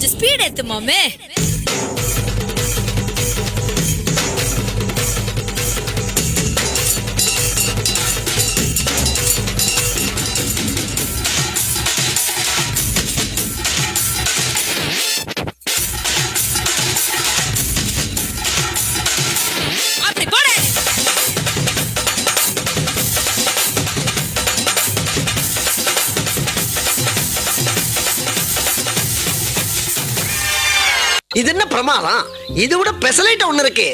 கொஞ்சம் ஸ்பீட் ஏத்து மாமே. இது என்ன பிரமாதம்? இது விட பெசலைட் ஒண்ணு இருக்கு.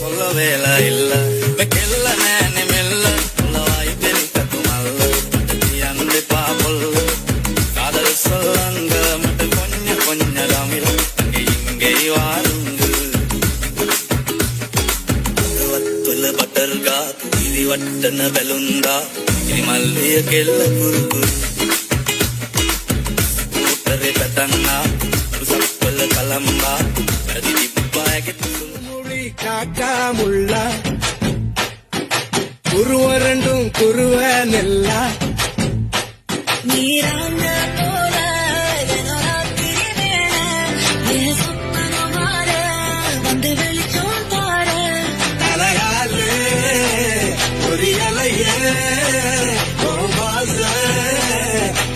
சொல்ல வேலை இல்ல வெக்கல்ல நேனே மெல்ல வாய் பெரிக்கத்து மல்ல அந்த பாபல் காதல் சொல்லங்க மட்டும் கொஞ்சம் கொஞ்சம் தமிழ் அங்கே இங்கே வாருங்க வத்துல பட்டர்கா இது வட்டன பெலுந்தா இது மல்லிய கெல்ல குறுக்கு கூட்டரை பெத்தன்னா சப்பல கலம்பா அது திப்பாயக்கு காக்கா முள்ளா குருவ ரெண்டும் குருவ நெல்லா நீராங்க போல வந்து வெளிச்சம் பார தலையாலே ஒரு இலையே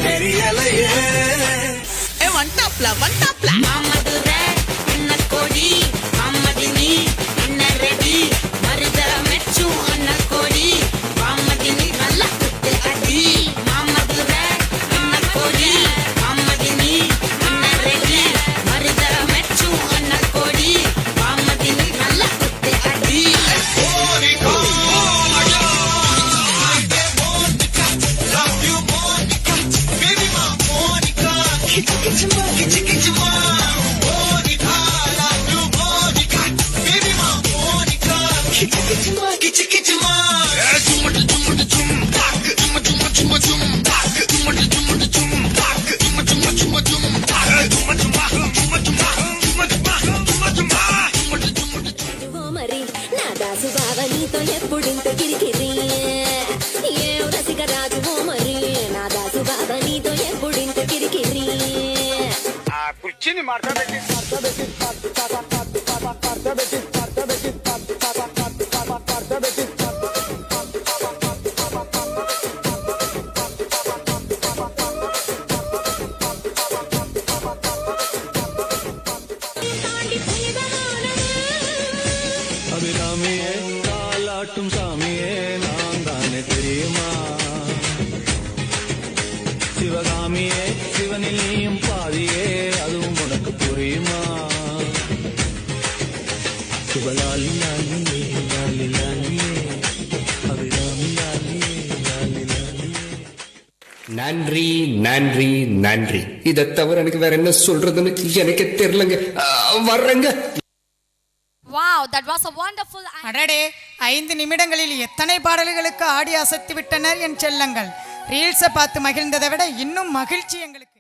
பெரியலையே வண்டாப்ல மாமதுரை என்ன கோடி மாமதினி என்ன ரெடி மருத மெச்சு அண்ண கோடி மாமதினி நல்ல குத்து அடி மாமதுரை என்ன கோடி மாமதினி என்ன ரெடி மருத மெச்சு அண்ண கோடி மாமதினி நல்ல குத்து அடி నీతో ఎప్పుడింత కిరికిరి ఏ రసిక రాజు మరి నా దాసు బాబా నీతో ఎప్పుడింత కిరికిరి ఆ కుర్చీని మార్చబెట్టి அபிராமியே காலாட்டும் சாமியே நான் தானே தெரியுமா சிவகாமியே சிவனில் நீயும் பாதியே அதுவும் உனக்கு புரியுமா சிவலாலி லாலியே லாலி லாலியே அபிராமி லாலியே லாலி லாலியே. நன்றி நன்றி நன்றி. இதை தவிர எனக்கு வேற என்ன சொல்றதுன்னு எனக்கு தெரியலங்க. வர்றேங்க. Wow, that was a wonderful. அடடே 5 நிமிடங்களில் எத்தனை பாடல்களுக்கு ஆடி அசத்தி விட்டனர் என் செல்லங்கள். ரீல்ஸை பார்த்து மகிழ்ந்ததை விட இன்னும் மகிழ்ச்சி எங்களுக்கு.